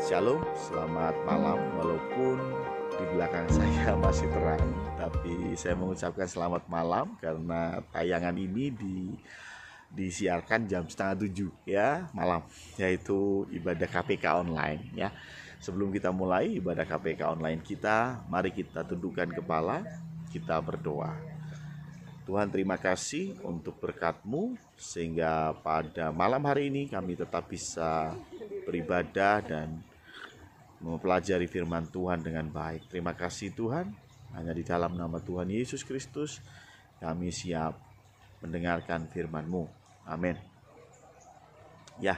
Shalom, selamat malam. Walaupun di belakang saya masih terang, tapi saya mengucapkan selamat malam karena tayangan ini disiarkan jam 6:30 ya malam, yaitu ibadah KPK online ya. Sebelum kita mulai ibadah KPK online kita, mari kita tundukkan kepala, kita berdoa. Tuhan, terima kasih untuk berkat-Mu sehingga pada malam hari ini kami tetap bisa beribadah dan mempelajari firman Tuhan dengan baik. Terima kasih Tuhan, hanya di dalam nama Tuhan Yesus Kristus kami siap mendengarkan firman-Mu. Amin. Ya,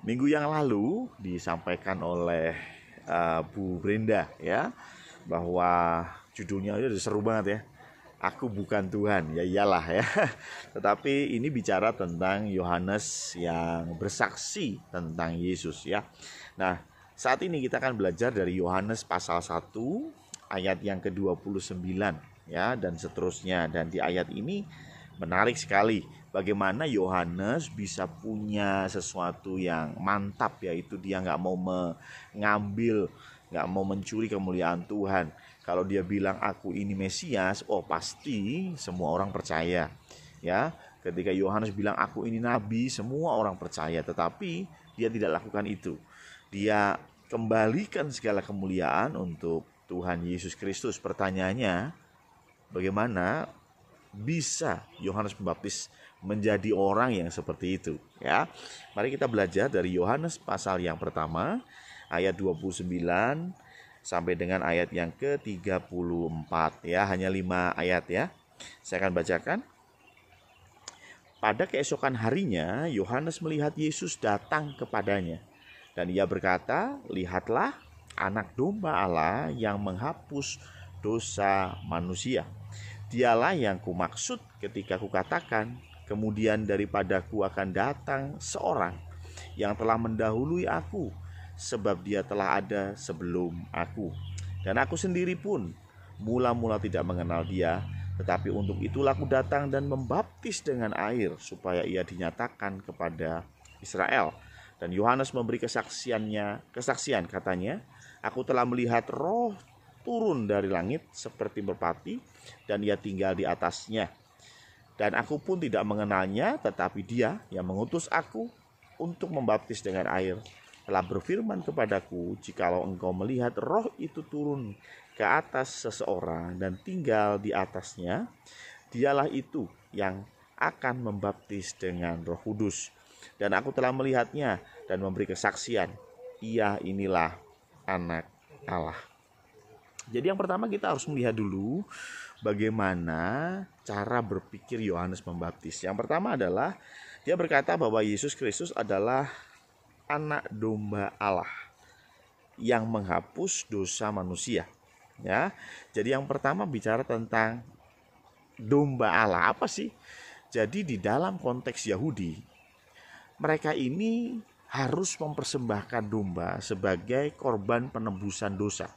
minggu yang lalu disampaikan oleh Bu Brenda ya, bahwa judulnya itu seru banget ya. Aku bukan Tuhan, ya iyalah ya. Tetapi ini bicara tentang Yohanes yang bersaksi tentang Yesus ya. Nah, saat ini kita akan belajar dari Yohanes pasal 1 ayat yang ke-29 ya dan seterusnya. Dan di ayat ini menarik sekali bagaimana Yohanes bisa punya sesuatu yang mantap, yaitu dia nggak mau mengambil, nggak mau mencuri kemuliaan Tuhan. Kalau dia bilang aku ini Mesias, oh pasti semua orang percaya ya. Ketika Yohanes bilang aku ini nabi, semua orang percaya. Tetapi dia tidak lakukan itu. Dia kembalikan segala kemuliaan untuk Tuhan Yesus Kristus. Pertanyaannya, bagaimana bisa Yohanes Pembaptis menjadi orang yang seperti itu ya? Mari kita belajar dari Yohanes pasal yang pertama ayat 29 sampai dengan ayat yang ke-34 ya, hanya 5 ayat ya. Saya akan bacakan. Pada keesokan harinya Yohanes melihat Yesus datang kepadanya. Dan ia berkata, lihatlah anak domba Allah yang menghapus dosa manusia. Dialah yang kumaksud ketika kukatakan, kemudian daripadaku akan datang seorang yang telah mendahului aku, sebab dia telah ada sebelum aku. Dan aku sendiri pun mula-mula tidak mengenal dia, tetapi untuk itulah aku datang dan membaptis dengan air, supaya ia dinyatakan kepada Israel. Dan Yohanes memberi kesaksian katanya, aku telah melihat roh turun dari langit seperti merpati, dan ia tinggal di atasnya. Dan aku pun tidak mengenalnya, tetapi dia yang mengutus aku untuk membaptis dengan air telah berfirman kepadaku, jikalau engkau melihat roh itu turun ke atas seseorang dan tinggal di atasnya, dialah itu yang akan membaptis dengan Roh Kudus. Dan aku telah melihatnya dan memberi kesaksian, ia inilah anak Allah. Jadi yang pertama kita harus melihat dulu bagaimana cara berpikir Yohanes Pembaptis. Yang pertama adalah dia berkata bahwa Yesus Kristus adalah anak domba Allah yang menghapus dosa manusia. Ya, jadi yang pertama bicara tentang domba Allah. Apa sih? Jadi di dalam konteks Yahudi, mereka ini harus mempersembahkan domba sebagai korban penebusan dosa.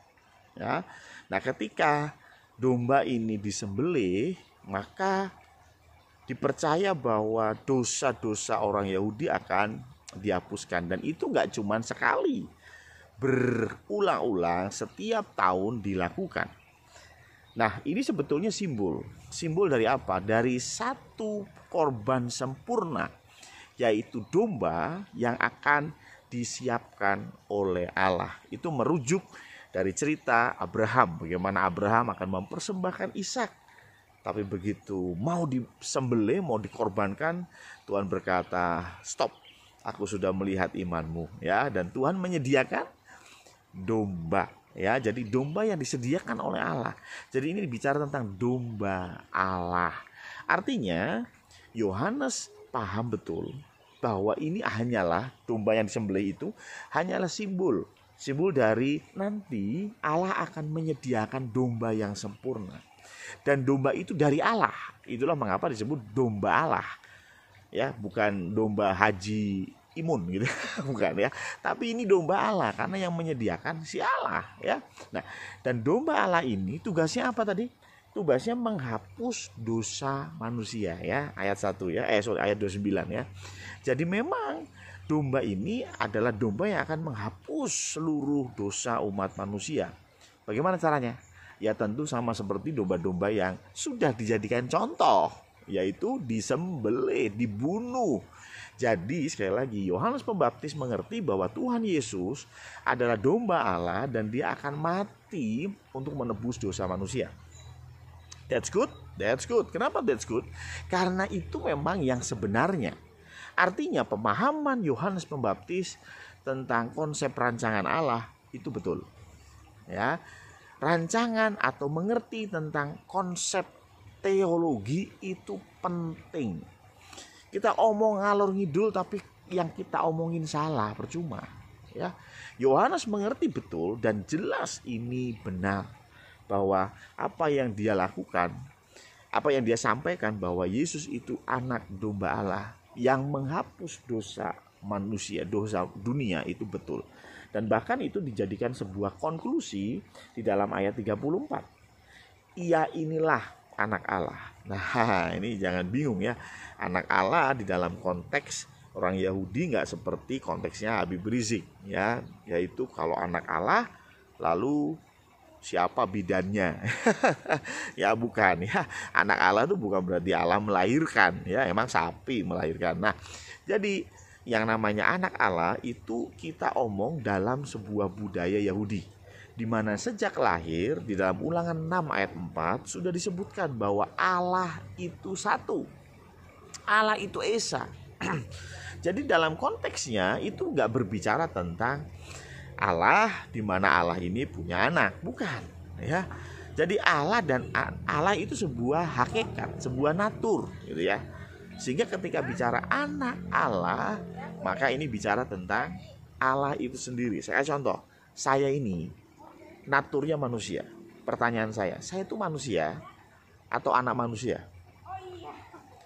Ya. Nah, ketika domba ini disembelih, maka dipercaya bahwa dosa-dosa orang Yahudi akan dihapuskan. Dan itu nggak cuma sekali, berulang-ulang setiap tahun dilakukan. Nah, ini sebetulnya simbol dari apa? Dari satu korban sempurna, yaitu domba yang akan disiapkan oleh Allah. Itu merujuk dari cerita Abraham, bagaimana Abraham akan mempersembahkan Ishak. Tapi begitu mau disembelih, mau dikorbankan, Tuhan berkata, stop, aku sudah melihat imanmu ya. Dan Tuhan menyediakan domba ya. Jadi domba yang disediakan oleh Allah. Jadi ini bicara tentang domba Allah. Artinya Yohanes paham betul bahwa ini hanyalah domba yang disembelih itu hanyalah simbol dari nanti Allah akan menyediakan domba yang sempurna. Dan domba itu dari Allah. Itulah mengapa disebut domba Allah. Ya, bukan domba Haji Imun gitu. Bukan ya. Tapi ini domba Allah karena yang menyediakan si Allah ya. Nah, dan domba Allah ini tugasnya apa tadi? tugasnya menghapus dosa manusia ya, ayat 1 ya, ayat 29 ya. Jadi memang domba ini adalah domba yang akan menghapus seluruh dosa umat manusia. Bagaimana caranya? Ya tentu sama seperti domba-domba yang sudah dijadikan contoh, yaitu disembelih, dibunuh. Jadi sekali lagi Yohanes Pembaptis mengerti bahwa Tuhan Yesus adalah domba Allah dan dia akan mati untuk menebus dosa manusia. That's good. Kenapa that's good? Karena itu memang yang sebenarnya. Artinya pemahaman Yohanes Pembaptis tentang konsep rancangan Allah itu betul. Ya. Rancangan atau mengerti tentang konsep teologi itu penting. Kita omong ngalor ngidul tapi yang kita omongin salah, percuma. Ya. Yohanes mengerti betul dan jelas ini benar. Bahwa apa yang dia lakukan, apa yang dia sampaikan, bahwa Yesus itu anak domba Allah yang menghapus dosa manusia, dosa dunia, itu betul. Dan bahkan itu dijadikan sebuah konklusi di dalam ayat 34. Ia inilah anak Allah. Nah ini jangan bingung ya, anak Allah di dalam konteks orang Yahudi nggak seperti konteksnya Habib Rizik ya, yaitu kalau anak Allah lalu siapa bidannya? Ya bukan ya. Anak Allah itu bukan berarti Allah melahirkan ya, emang sapi melahirkan. Nah, jadi yang namanya anak Allah itu kita omong dalam sebuah budaya Yahudi, di mana sejak lahir di dalam Ulangan 6 ayat 4 sudah disebutkan bahwa Allah itu satu. Allah itu Esa. Jadi dalam konteksnya itu nggak berbicara tentang Allah di mana Allah ini punya anak, bukan ya. Jadi Allah dan Allah itu sebuah hakikat, sebuah natur gitu ya. Sehingga ketika bicara anak Allah, maka ini bicara tentang Allah itu sendiri. Saya contoh, saya ini naturnya manusia. Pertanyaan saya itu manusia atau anak manusia?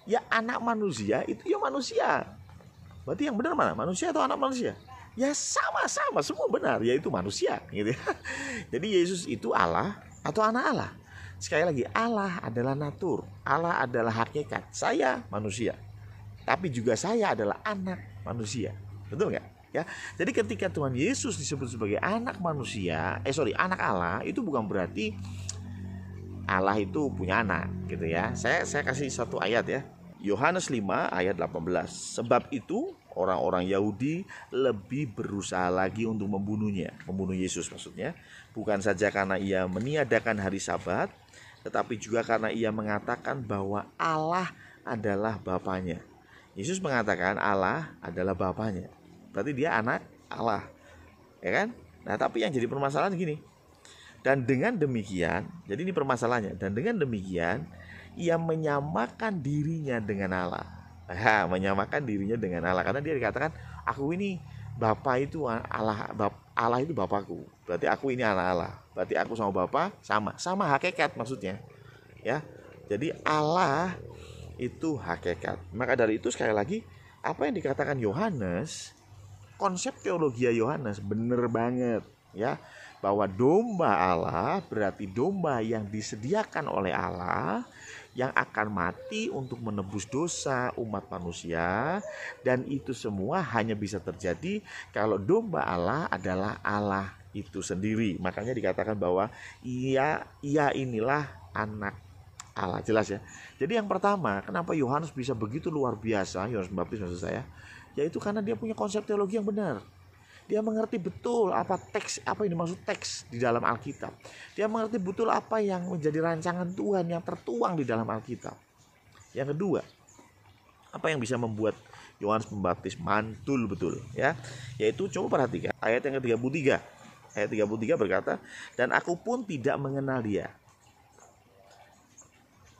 Ya anak manusia itu ya manusia. Berarti yang benar mana? Manusia atau anak manusia? Ya sama-sama, semua benar, yaitu manusia gitu ya. Jadi Yesus itu Allah atau anak Allah. Sekali lagi, Allah adalah natur, Allah adalah hakikat. Saya manusia, tapi juga saya adalah anak manusia. Betul nggak? Ya. Jadi ketika Tuhan Yesus disebut sebagai anak manusia, anak Allah, itu bukan berarti Allah itu punya anak gitu ya. Saya kasih satu ayat ya. Yohanes 5 ayat 18. Sebab itu orang-orang Yahudi lebih berusaha lagi untuk membunuhnya. Membunuh Yesus maksudnya. Bukan saja karena ia meniadakan hari Sabat, tetapi juga karena ia mengatakan bahwa Allah adalah Bapanya. Yesus mengatakan Allah adalah Bapanya. Berarti dia anak Allah. Ya kan? Nah, tapi yang jadi permasalahan gini. Dan dengan demikian, jadi ini permasalahannya. Dan dengan demikian ia menyamakan dirinya dengan Allah. Menyamakan dirinya dengan Allah karena dia dikatakan aku ini Bapa itu Allah, Allah itu Bapakku. Berarti aku ini anak Allah. Berarti aku sama Bapa sama hakikat maksudnya. Ya. Jadi Allah itu hakikat. Maka dari itu sekali lagi apa yang dikatakan Yohanes, konsep teologi Yohanes benar banget ya, bahwa domba Allah berarti domba yang disediakan oleh Allah yang akan mati untuk menebus dosa umat manusia, dan itu semua hanya bisa terjadi kalau domba Allah adalah Allah itu sendiri. Makanya dikatakan bahwa ia inilah anak Allah. Jelas ya. Jadi yang pertama, kenapa Yohanes bisa begitu luar biasa, Yohanes Pembaptis maksud saya, yaitu karena dia punya konsep teologi yang benar. Dia mengerti betul apa yang dimaksud teks di dalam Alkitab. Dia mengerti betul apa yang menjadi rancangan Tuhan yang tertuang di dalam Alkitab. Yang kedua, apa yang bisa membuat Yohanes Pembaptis mantul betul ya? Yaitu coba perhatikan ayat yang ke-33. Ayat 33 berkata, "Dan aku pun tidak mengenal dia."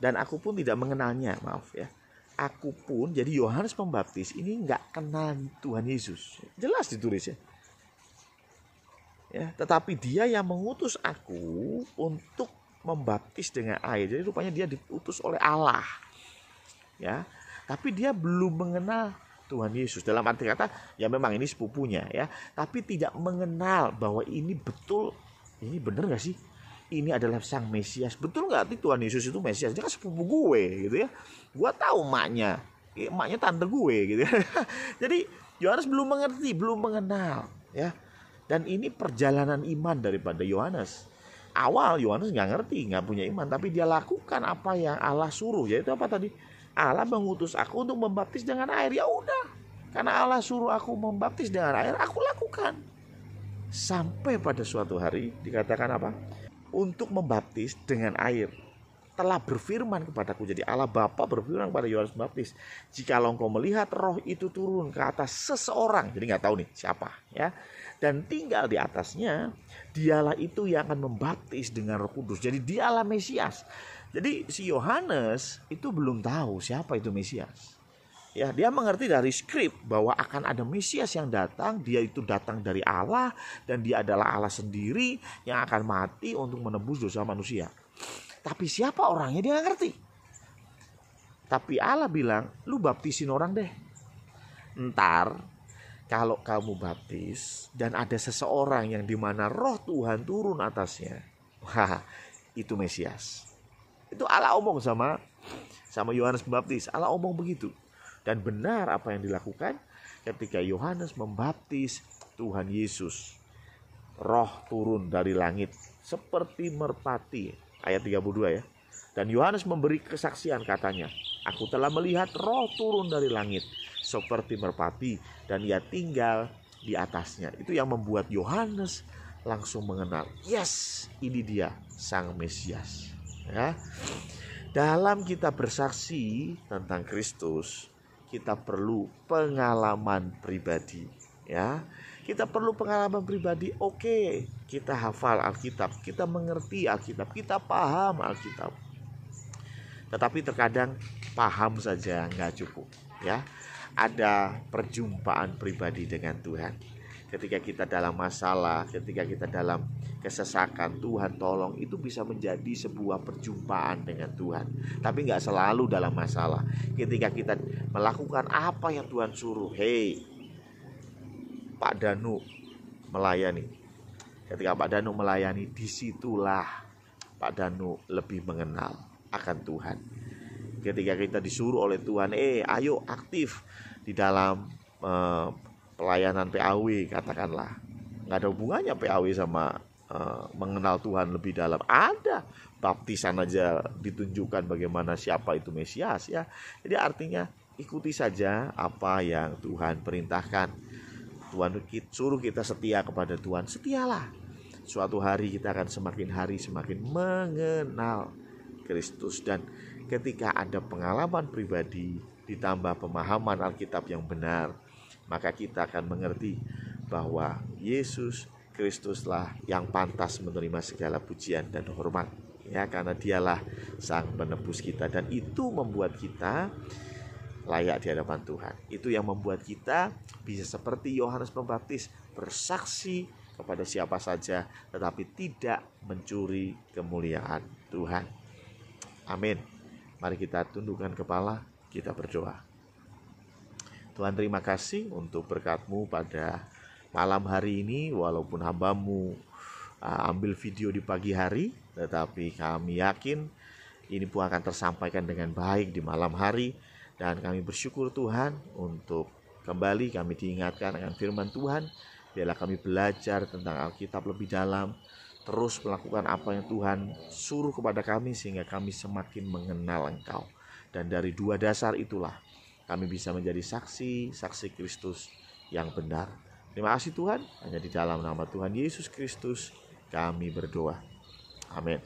Dan aku pun tidak mengenalnya, maaf ya. Aku pun, jadi Yohanes Pembaptis ini nggak kenal Tuhan Yesus. Jelas ditulis ya. Ya, tetapi dia yang mengutus aku untuk membaptis dengan air. Jadi rupanya dia diutus oleh Allah. Ya, tapi dia belum mengenal Tuhan Yesus. Dalam arti kata, ya memang ini sepupunya ya, tapi tidak mengenal bahwa ini betul, ini benar gak sih? ini adalah sang Mesias. Betul nggak Tuhan Yesus itu Mesias? Dia kan sepupu gue gitu ya. Gue tahu emaknya tante gue gitu ya. Jadi Yohanes belum mengerti, belum mengenal ya. Dan ini perjalanan iman daripada Yohanes. Awal Yohanes nggak ngerti, nggak punya iman, tapi dia lakukan apa yang Allah suruh. Yaitu apa tadi? Allah mengutus aku untuk membaptis dengan air. Ya udah, karena Allah suruh aku membaptis dengan air, aku lakukan. Sampai pada suatu hari dikatakan apa? Untuk membaptis dengan air telah berfirman kepadaku. Jadi Allah Bapa berfirman kepada Yohanes Pembaptis, jikalau engkau melihat roh itu turun ke atas seseorang, jadi nggak tahu nih siapa ya, dan tinggal di atasnya, dialah itu yang akan membaptis dengan Roh Kudus. Jadi dialah Mesias. Jadi si Yohanes itu belum tahu siapa itu Mesias. Ya, dia mengerti dari skrip bahwa akan ada Mesias yang datang, dia itu datang dari Allah dan dia adalah Allah sendiri yang akan mati untuk menebus dosa manusia. Tapi siapa orangnya dia gak ngerti. Tapi Allah bilang, lu baptisin orang deh. Ntar kalau kamu baptis dan ada seseorang yang dimana roh Tuhan turun atasnya, wah, itu Mesias. Itu Allah omong sama Yohanes Pembaptis. Allah omong begitu. Dan benar apa yang dilakukan ketika Yohanes membaptis Tuhan Yesus. Roh turun dari langit seperti merpati. Ayat 32 ya. Dan Yohanes memberi kesaksian, katanya, aku telah melihat roh turun dari langit seperti merpati dan ia tinggal di atasnya. Itu yang membuat Yohanes langsung mengenal, yes, ini dia sang Mesias ya. Dalam kita bersaksi tentang Kristus, kita perlu pengalaman pribadi ya. Kita perlu pengalaman pribadi. Oke, kita hafal Alkitab, kita mengerti Alkitab, kita paham Alkitab. Tetapi terkadang paham saja nggak cukup ya. Ada perjumpaan pribadi dengan Tuhan. Ketika kita dalam masalah, ketika kita dalam kesesakan, Tuhan tolong, itu bisa menjadi sebuah perjumpaan dengan Tuhan. Tapi nggak selalu dalam masalah. Ketika kita melakukan apa yang Tuhan suruh, hey, Pak Danu melayani. Ketika Pak Danu melayani, disitulah Pak Danu lebih mengenal akan Tuhan. Ketika kita disuruh oleh Tuhan, ayo aktif di dalam pelayanan PAW, katakanlah. Nggak ada hubungannya PAW sama mengenal Tuhan lebih dalam. Ada baptisan aja ditunjukkan bagaimana siapa itu Mesias ya. Jadi artinya ikuti saja apa yang Tuhan perintahkan. Tuhan suruh kita setia kepada Tuhan, setialah. Suatu hari kita akan semakin mengenal Kristus. Dan ketika ada pengalaman pribadi ditambah pemahaman Alkitab yang benar, maka kita akan mengerti bahwa Yesus Kristuslah yang pantas menerima segala pujian dan hormat ya, karena dialah sang penebus kita. Dan itu membuat kita layak di hadapan Tuhan. Itu yang membuat kita bisa seperti Yohanes Pembaptis, bersaksi kepada siapa saja tetapi tidak mencuri kemuliaan Tuhan. Amin. Mari kita tundukkan kepala, kita berdoa. Tuhan, terima kasih untuk berkat-Mu pada malam hari ini. Walaupun hamba-Mu ambil video di pagi hari, tetapi kami yakin ini pun akan tersampaikan dengan baik di malam hari. Dan kami bersyukur Tuhan untuk kembali kami diingatkan akan firman Tuhan. Biarlah kami belajar tentang Alkitab lebih dalam, terus melakukan apa yang Tuhan suruh kepada kami sehingga kami semakin mengenal Engkau. Dan dari dua dasar itulah kami bisa menjadi saksi Kristus yang benar. Terima kasih Tuhan, hanya di dalam nama Tuhan Yesus Kristus kami berdoa. Amin.